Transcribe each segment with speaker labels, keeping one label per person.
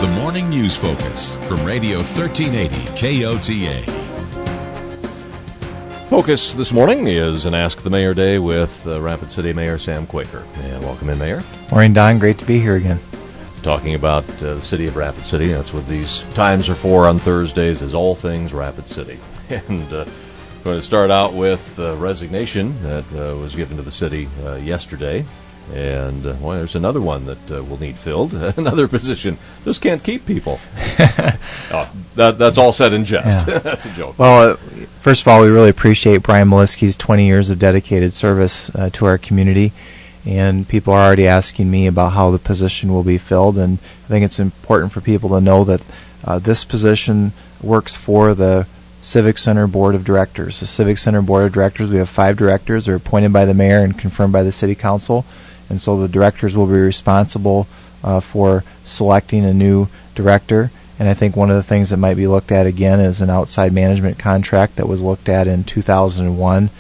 Speaker 1: The Morning News Focus from Radio 1380 KOTA.
Speaker 2: Focus this morning is an Ask the Mayor Day with Rapid City Mayor Sam Kooiker. And welcome in, Mayor.
Speaker 3: Morning, Don. Great to be here again.
Speaker 2: Talking about the city of Rapid City. That's what these times are for on Thursdays, is all things Rapid City. And going to start out with resignation that was given to the city yesterday. And, well, there's another one that will need filled, another position. Just can't keep people. That's all said in jest. Yeah. That's a joke.
Speaker 3: Well, first of all, we really appreciate Brian Maliski's 20 years of dedicated service to our community. And people are already asking me about how the position will be filled. And I think it's important for people to know that this position works for the Civic Center Board of Directors. The Civic Center Board of Directors, we have 5 directors. They're appointed by the mayor and confirmed by the city council. And so the directors will be responsible for selecting a new director. And I think one of the things that might be looked at again is an outside management contract that was looked at in 2001.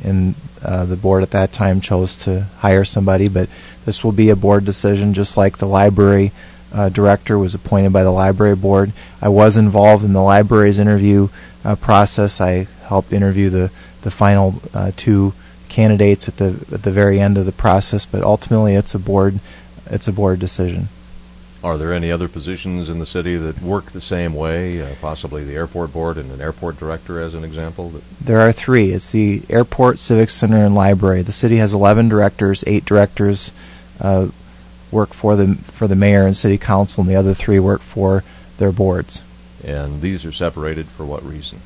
Speaker 3: And the board at that time chose to hire somebody. But this will be a board decision, just like the library director was appointed by the library board. I was involved in the library's interview process. I helped interview the final 2 candidates at the very end of the process, but ultimately it's a board decision.
Speaker 2: Are there any other positions in the city that work the same way? Possibly the airport board and an airport director, as an example.
Speaker 3: There are 3. It's the airport, civic center, and library. The city has 11 directors. 8 directors work for the mayor and city council, and the other 3 work for their boards.
Speaker 2: And these are separated for what reason?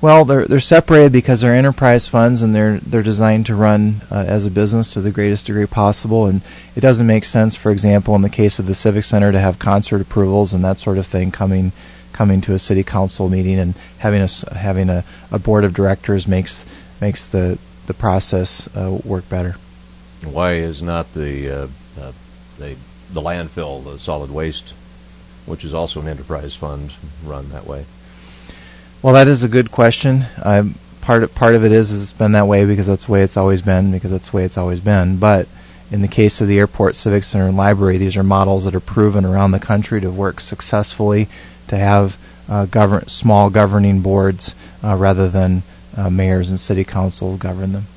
Speaker 3: Well, they're separated because they're enterprise funds, and they're designed to run as a business to the greatest degree possible. And it doesn't make sense, for example, in the case of the Civic Center, to have concert approvals and that sort of thing coming to a city council meeting, and having a board of directors makes the process work better.
Speaker 2: Why is not the landfill, the solid waste, which is also an enterprise fund, run that way?
Speaker 3: Well, that is a good question. Part of it is it's been that way because that's the way it's always been. But in the case of the airport, civic center, and library, these are models that are proven around the country to work successfully, to have small governing boards rather than mayors and city councils govern them.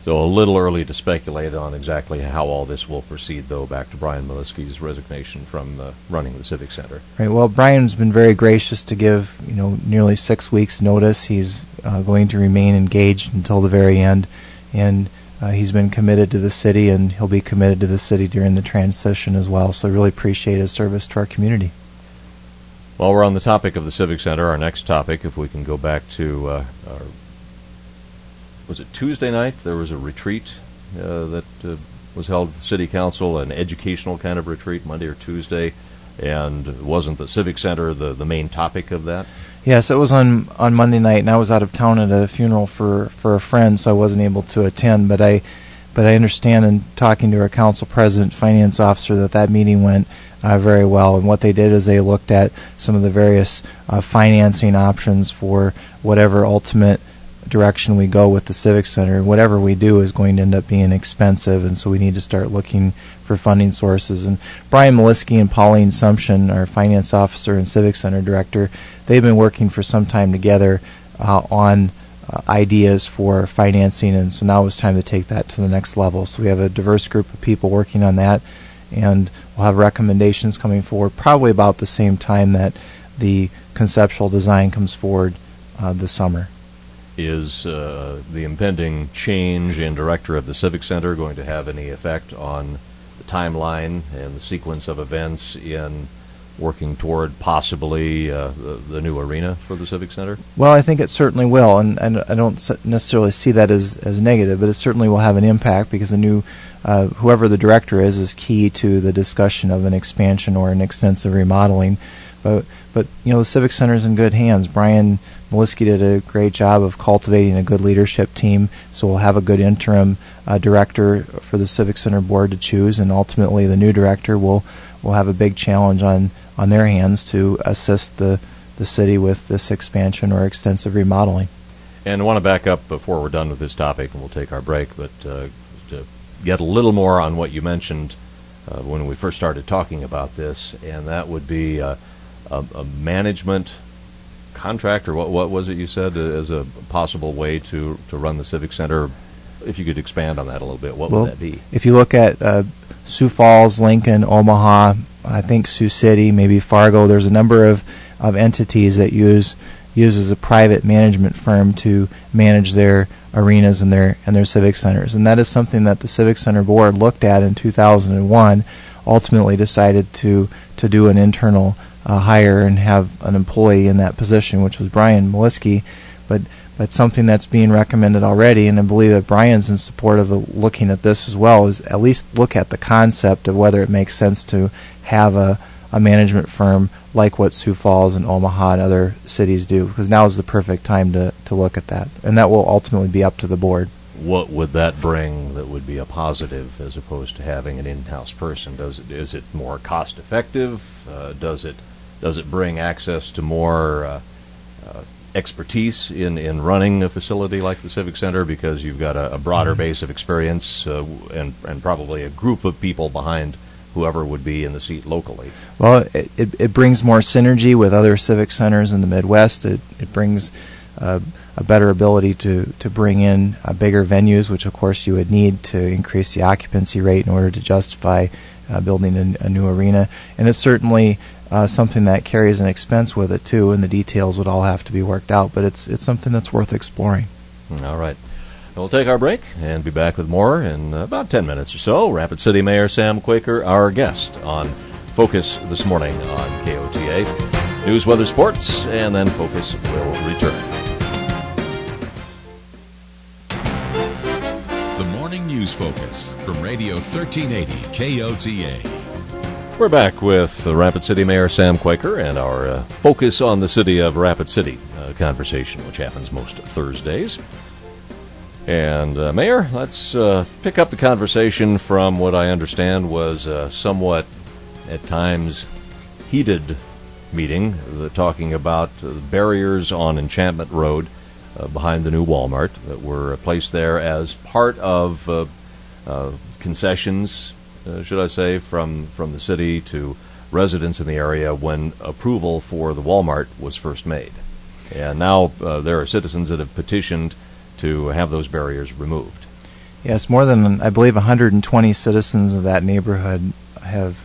Speaker 2: So a little early to speculate on exactly how all this will proceed, though. Back to Brian Maliski's resignation from running the Civic Center.
Speaker 3: Right. Well, Brian's been very gracious to give nearly 6 weeks' notice. He's going to remain engaged until the very end, and he's been committed to the city, and he'll be committed to the city during the transition as well. So I really appreciate his service to our community.
Speaker 2: While we're on the topic of the Civic Center, our next topic, if we can go back to was it Tuesday night? There was a retreat that was held at the City Council, an educational kind of retreat, Monday or Tuesday, and wasn't the Civic Center the main topic of that?
Speaker 3: Yes, it was on Monday night, and I was out of town at a funeral for a friend, so I wasn't able to attend. But I understand, in talking to our council president, finance officer, that meeting went very well. And what they did is they looked at some of the various financing options for whatever ultimate direction we go with the Civic Center. Whatever we do is going to end up being expensive, and so we need to start looking for funding sources. And Brian Maliski and Pauline Sumption, our finance officer and Civic Center director, they've been working for some time together on ideas for financing, and so now it's time to take that to the next level. So we have a diverse group of people working on that, and we'll have recommendations coming forward probably about the same time that the conceptual design comes forward this summer.
Speaker 2: Is the impending change in director of the Civic Center going to have any effect on the timeline and the sequence of events in working toward possibly the new arena for the Civic Center?
Speaker 3: Well, I think it certainly will, and I don't necessarily see that as negative, but it certainly will have an impact because the new whoever the director is key to the discussion of an expansion or an extensive remodeling. But the Civic Center is in good hands. Brian Maliski did a great job of cultivating a good leadership team, so we'll have a good interim director for the Civic Center board to choose, and ultimately the new director will have a big challenge on their hands to assist the city with this expansion or extensive remodeling.
Speaker 2: And I want to back up before we're done with this topic, and we'll take our break, but to get a little more on what you mentioned when we first started talking about this, and that would be a management contract, or what was it you said as a possible way to run the Civic Center? If you could expand on that a little bit, what would that be?
Speaker 3: If you look at Sioux Falls, Lincoln, Omaha, I think Sioux City, maybe Fargo, there's a number of entities that uses a private management firm to manage their arenas and their civic centers, and that is something that the Civic Center Board looked at in 2001. Ultimately, decided to do an internal hire and have an employee in that position, which was Brian Maliski, but something that's being recommended already, and I believe that Brian's in support of looking at this as well, is at least look at the concept of whether it makes sense to have a management firm like what Sioux Falls and Omaha and other cities do, because now is the perfect time to look at that, and that will ultimately be up to the board.
Speaker 2: What would that bring that would be a positive as opposed to having an in-house person? Is it more cost effective? Does it bring access to more expertise in running a facility like the Civic Center, because you've got a broader base of experience and probably a group of people behind whoever would be in the seat locally?
Speaker 3: Well, it brings more synergy with other civic centers in the Midwest. It brings a better ability to bring in bigger venues, which of course you would need to increase the occupancy rate in order to justify building a new arena. And it's certainly something that carries an expense with it too, and the details would all have to be worked out, but it's something that's worth exploring.
Speaker 2: All right. We'll take our break and be back with more in about 10 minutes or so. Rapid City Mayor Sam Kooiker, our guest on Focus this morning on KOTA. News, weather, sports, and then Focus will return.
Speaker 1: The Morning News Focus from Radio 1380 KOTA.
Speaker 2: We're back with Rapid City Mayor Sam Kooiker and our Focus on the City of Rapid City conversation, which happens most Thursdays. And Mayor, let's pick up the conversation from what I understand was somewhat, at times, heated meeting, talking about barriers on Enchantment Road behind the new Walmart that were placed there as part of concessions, should I say, from the city to residents in the area when approval for the Walmart was first made. And now there are citizens that have petitioned to have those barriers removed.
Speaker 3: Yes, more than, I believe, 120 citizens of that neighborhood have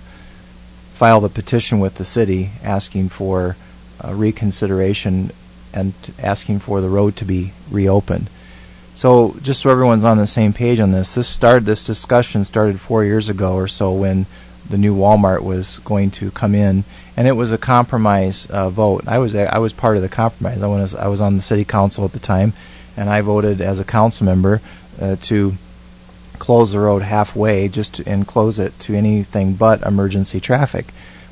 Speaker 3: filed a petition with the city asking for reconsideration and asking for the road to be reopened. So just so everyone's on the same page on this, this discussion started 4 years ago or so when the new Walmart was going to come in, and it was a compromise vote. I was part of the compromise. I was on the city council at the time, and I voted as a council member to close the road halfway, and close it to anything but emergency traffic.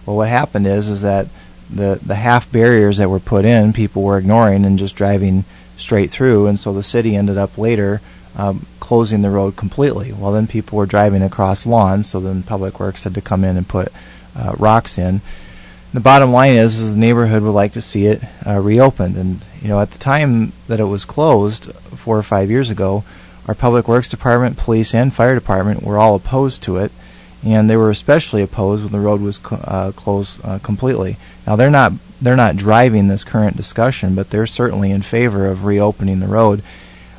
Speaker 3: Well, what happened is that the half barriers that were put in, people were ignoring and just driving straight through, and so the city ended up later closing the road completely. Well, then people were driving across lawns, so then Public Works had to come in and put rocks in. The bottom line is the neighborhood would like to see it reopened, and at the time that it was closed 4 or 5 years ago, our Public Works Department, Police, and Fire Department were all opposed to it, and they were especially opposed when the road was closed completely. Now they're not driving this current discussion, but they're certainly in favor of reopening the road.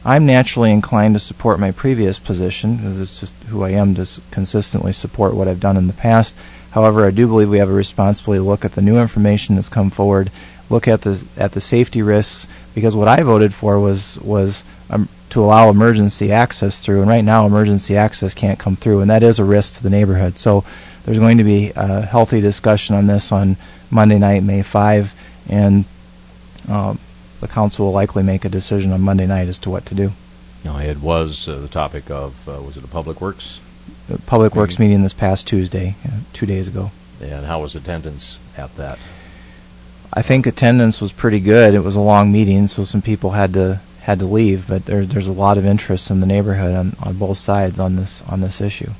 Speaker 3: I'm naturally inclined to support my previous position, because it's just who I am, to consistently support what I've done in the past. However, I do believe we have a responsibility to look at the new information that's come forward, look at the safety risks, because what I voted for was to allow emergency access through, and right now emergency access can't come through, and that is a risk to the neighborhood. So there's going to be a healthy discussion on this on Monday night, May 5, and the council will likely make a decision on Monday night as to what to do.
Speaker 2: Now, it was the topic of, was it a Public Works?
Speaker 3: The Public Works meeting this past Tuesday, 2 days ago.
Speaker 2: And how was attendance at that?
Speaker 3: I think attendance was pretty good. It was a long meeting, so some people had to leave, but there's a lot of interest in the neighborhood on both sides on this issue.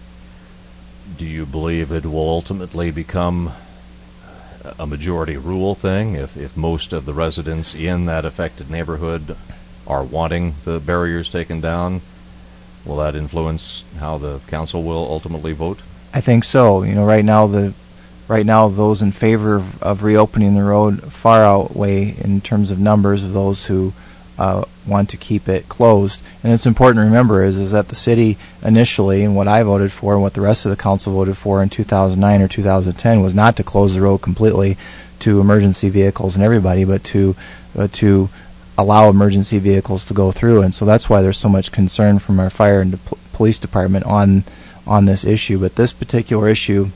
Speaker 2: Do you believe it will ultimately become a majority rule thing if most of the residents in that affected neighborhood are wanting the barriers taken down? Will that influence how the council will ultimately vote?
Speaker 3: I think so. Right now those in favor of reopening the road far outweigh in terms of numbers of those who want to keep it closed. And it's important to remember is that the city initially, and what I voted for and what the rest of the council voted for in 2009 or 2010, was not to close the road completely to emergency vehicles and everybody, but to allow emergency vehicles to go through. And so that's why there's so much concern from our fire and police department on this issue. But this particular issue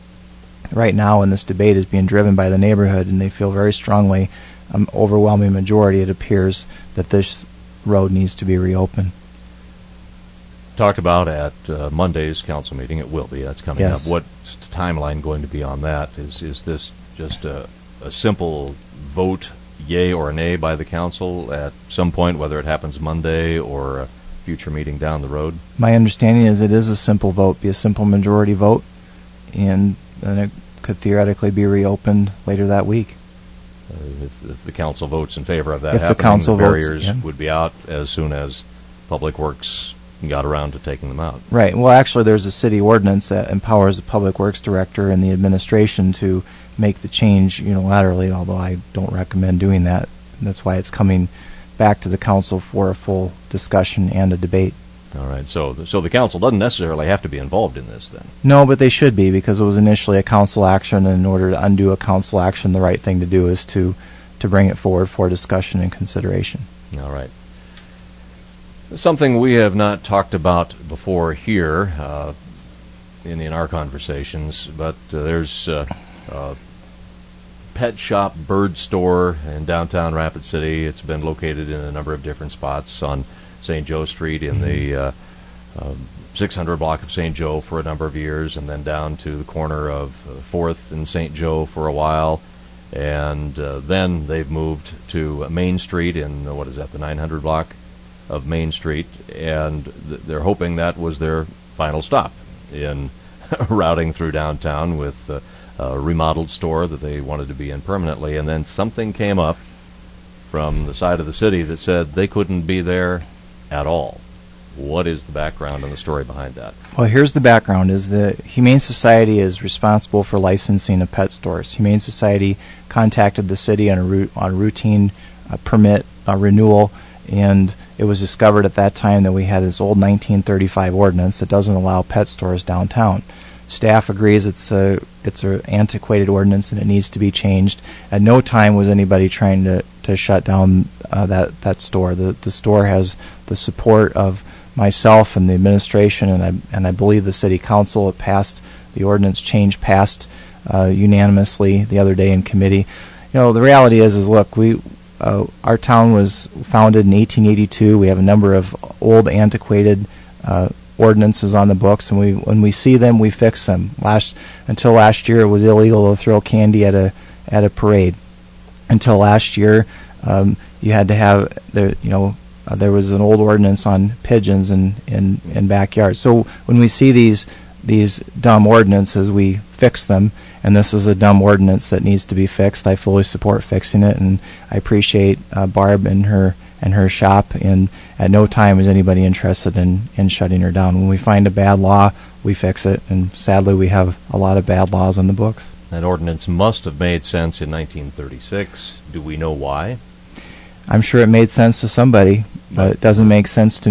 Speaker 3: right now in this debate is being driven by the neighborhood, and they feel very strongly, overwhelming majority, it appears, that this road needs to be reopened.
Speaker 2: Talked about at Monday's council meeting. It will be. That's coming
Speaker 3: Yes.
Speaker 2: up. What's the timeline going to be on that? Is this just a simple vote, yay or nay, by the council at some point, whether it happens Monday or a future meeting down the road?
Speaker 3: My understanding is it is a simple vote, be a simple majority vote, and then it could theoretically be reopened later that week.
Speaker 2: If the council votes in favor of that
Speaker 3: If the
Speaker 2: happening,
Speaker 3: council
Speaker 2: the
Speaker 3: votes,
Speaker 2: barriers
Speaker 3: yeah.
Speaker 2: would be out as soon as Public Works got around to taking them out.
Speaker 3: Right. Well, actually, there's a city ordinance that empowers the Public Works Director and the administration to make the change unilaterally, although I don't recommend doing that. And that's why it's coming back to the council for a full discussion and a debate.
Speaker 2: All right. So the council doesn't necessarily have to be involved in this then.
Speaker 3: No, but they should be, because it was initially a council action, and in order to undo a council action, the right thing to do is to bring it forward for discussion and consideration.
Speaker 2: All right. Something we have not talked about before here in our conversations, but there's a pet shop bird store in downtown Rapid City. It's been located in a number of different spots on St. Joe Street in the 600 block of St. Joe for a number of years, and then down to the corner of 4th and St. Joe for a while. And then they've moved to Main Street in, the 900 block of Main Street, and they're hoping that was their final stop in routing through downtown with a remodeled store that they wanted to be in permanently. And then something came up from the side of the city that said they couldn't be there at all. What is the background and the story behind that?
Speaker 3: Well, here's the background: is the Humane Society is responsible for licensing of pet stores. Humane Society contacted the city on a routine permit renewal, and it was discovered at that time that we had this old 1935 ordinance that doesn't allow pet stores downtown. Staff agrees it's an antiquated ordinance and it needs to be changed. At no time was anybody trying to shut down that store. The store has the support of myself and the administration, and I believe the city council. It passed the ordinance change passed unanimously the other day in committee. The reality is look, our town was founded in 1882. We have a number of old, antiquated ordinances on the books, and when we see them, we fix them. Until last year, it was illegal to throw candy at a parade. Until last year, you had to have there was an old ordinance on pigeons in backyards. So when we see these dumb ordinances, we fix them, and this is a dumb ordinance that needs to be fixed. I fully support fixing it, and I appreciate Barb and her shop, and at no time is anybody interested in shutting her down. When we find a bad law, we fix it, and sadly we have a lot of bad laws on the books.
Speaker 2: That ordinance must have made sense in 1936. Do we know why?
Speaker 3: I'm sure it made sense to somebody, but it doesn't make sense to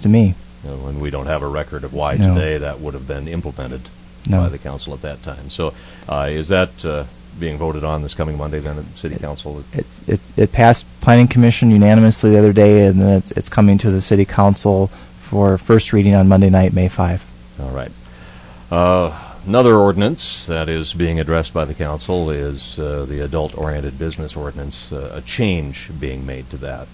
Speaker 3: me.
Speaker 2: And we don't have a record of why
Speaker 3: No.
Speaker 2: today that would have been implemented
Speaker 3: No.
Speaker 2: by the council at that time. So is that being voted on this coming Monday then at the city council?
Speaker 3: It passed planning commission unanimously the other day, and then it's coming to the city council for first reading on Monday night, May 5.
Speaker 2: All right. Another ordinance that is being addressed by the council is the adult-oriented business ordinance, a change being made to that.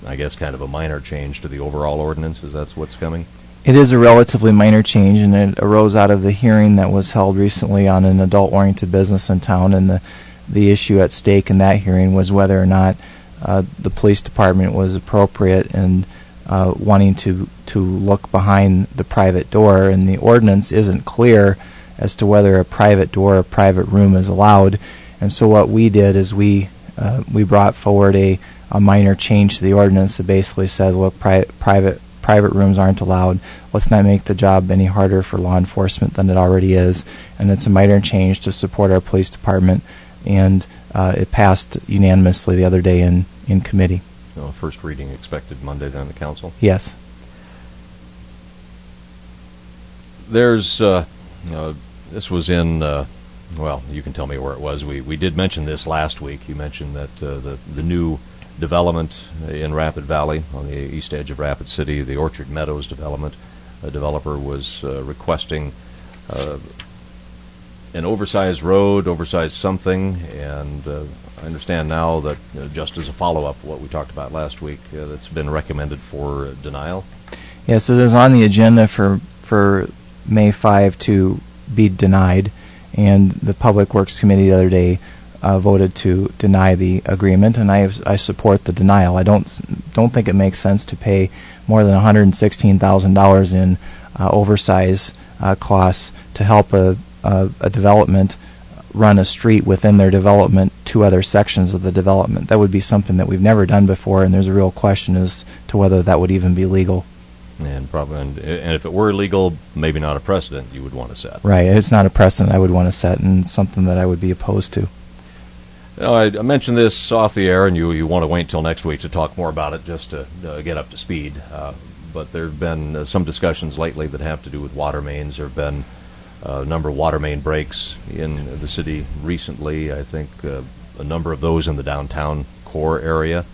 Speaker 2: I guess kind of a minor change to the overall ordinance. Is that what's coming?
Speaker 3: It is a relatively minor change, and it arose out of the hearing that was held recently on an adult-oriented business in town, and the issue at stake in that hearing was whether or not the police department was appropriate in wanting to look behind the private door, and the ordinance isn't clear as to whether a private door or private room is allowed. And so what we did is we brought forward a minor change to the ordinance that basically says, look, private private rooms aren't allowed. Let's not make the job any harder for law enforcement than it already is. And it's a minor change to support our police department, and it passed unanimously the other day in committee.
Speaker 2: First reading expected Monday then, the council?
Speaker 3: Yes.
Speaker 2: There's, this was in, well, you can tell me where it was. We did mention this last week. You mentioned that the new development in Rapid Valley on the east edge of Rapid City, the Orchard Meadows development, a developer was requesting an oversized road, oversized something, and I understand now that just as a follow-up to what we talked about last week, that's been recommended for denial.
Speaker 3: Yes, it is on the agenda for May 5 to be denied, and the Public Works Committee the other day voted to deny the agreement, and I support the denial. I don't think it makes sense to pay more than $116,000 in oversize costs to help a development run a street within their development to other sections of the development. That would be something that we've never done before, and there's a real question as to whether that would even be legal.
Speaker 2: And probably, and if it were legal, maybe not a precedent you would want to set.
Speaker 3: Right, it's not a precedent I would want to set, and something that I would be opposed to.
Speaker 2: I mentioned this off the air, and you want to wait until next week to talk more about it, just to get up to speed. But there have been some discussions lately that have to do with water mains. There have been a number of water main breaks in the city recently. I think a number of those in the downtown core area.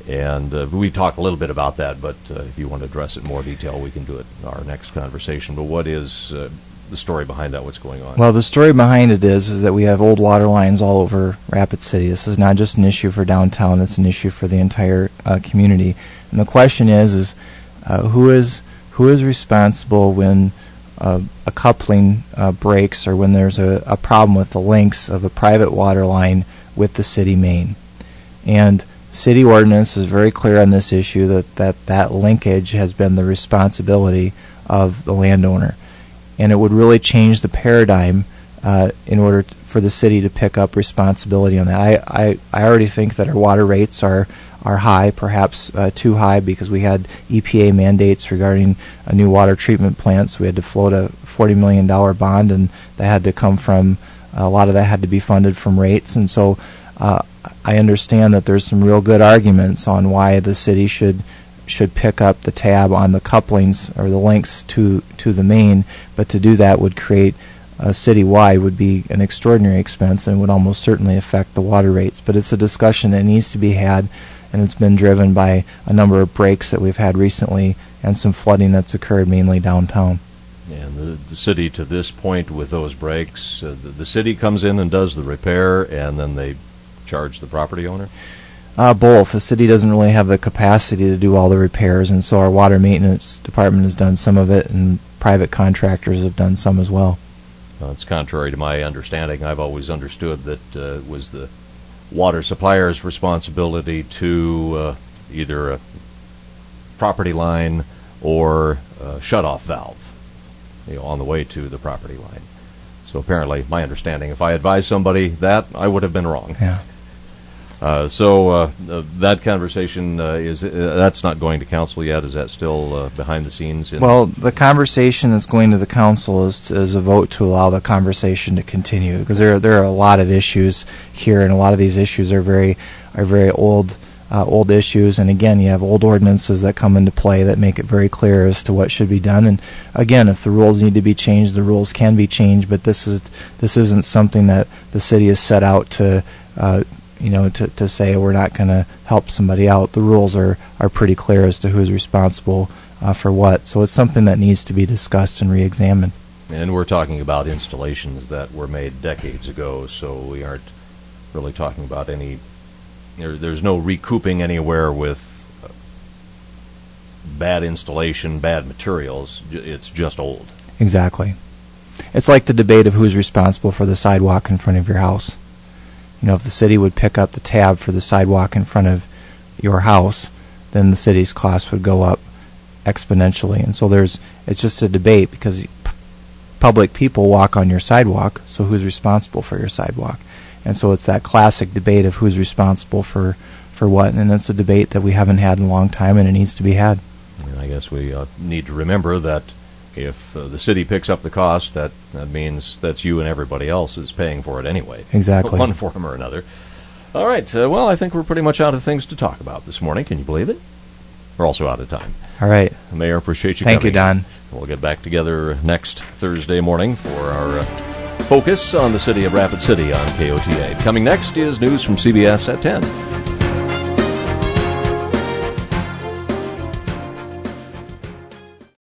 Speaker 2: And we talked a little bit about that, but if you want to address it in more detail, we can do it in our next conversation. But what is the story behind that? What's going on?
Speaker 3: Well, the story behind it is that we have old water lines all over Rapid City. This is not just an issue for downtown; it's an issue for the entire community. And the question is who is responsible when a coupling breaks, or when there's a problem with the links of a private water line with the city main? And city ordinance is very clear on this issue that linkage has been the responsibility of the landowner. And it would really change the paradigm in order for the city to pick up responsibility on that. I already think that our water rates are high, perhaps too high, because we had EPA mandates regarding a new water treatment plant, so we had to float a $40 million bond, and that had to come from, a lot of that had to be funded from rates. And so I understand that there's some real good arguments on why the city should pick up the tab on the couplings or the links to the main, but to do that would create citywide would be an extraordinary expense and would almost certainly affect the water rates. But it's a discussion that needs to be had, and it's been driven by a number of breaks that we've had recently and some flooding that's occurred mainly downtown.
Speaker 2: And the city, to this point with those breaks, the city comes in and does the repair, and then they charge the property owner?
Speaker 3: Both. The city doesn't really have the capacity to do all the repairs, and so our water maintenance department has done some of it, and private contractors have done some as well.
Speaker 2: It's contrary to my understanding. I've always understood that it was the water supplier's responsibility to either a property line or a shut-off valve, on the way to the property line. So apparently, my understanding, if I advised somebody that, I would have been wrong.
Speaker 3: Yeah.
Speaker 2: So that conversation that's not going to council yet. Is that still behind the scenes?
Speaker 3: Well, the conversation that's going to the council is a vote to allow the conversation to continue, because there are a lot of issues here, and a lot of these issues are very old issues. And again, you have old ordinances that come into play that make it very clear as to what should be done. And again, if the rules need to be changed, the rules can be changed. But this isn't something that the city has set out to say we're not going to help somebody out. The rules are pretty clear as to who's responsible for what. So it's something that needs to be discussed and re-examined.
Speaker 2: And we're talking about installations that were made decades ago, so we aren't really talking about any... There's no recouping anywhere with bad installation, bad materials. It's just old.
Speaker 3: Exactly. It's like the debate of who's responsible for the sidewalk in front of your house. If the city would pick up the tab for the sidewalk in front of your house, then the city's costs would go up exponentially. And so it's just a debate, because public people walk on your sidewalk, so who's responsible for your sidewalk? And so it's that classic debate of who's responsible for what, and it's a debate that we haven't had in a long time, and it needs to be had.
Speaker 2: I I guess we need to remember that if the city picks up the cost, that means that's you and everybody else is paying for it anyway.
Speaker 3: Exactly.
Speaker 2: One form or another. All right. Well, I think we're pretty much out of things to talk about this morning. Can you believe it? We're also out of time.
Speaker 3: All right.
Speaker 2: Mayor, appreciate you
Speaker 3: Thank
Speaker 2: coming.
Speaker 3: you, Don.
Speaker 2: We'll get back together next Thursday morning for our focus on the city of Rapid City on KOTA. Coming next is news from CBS at 10.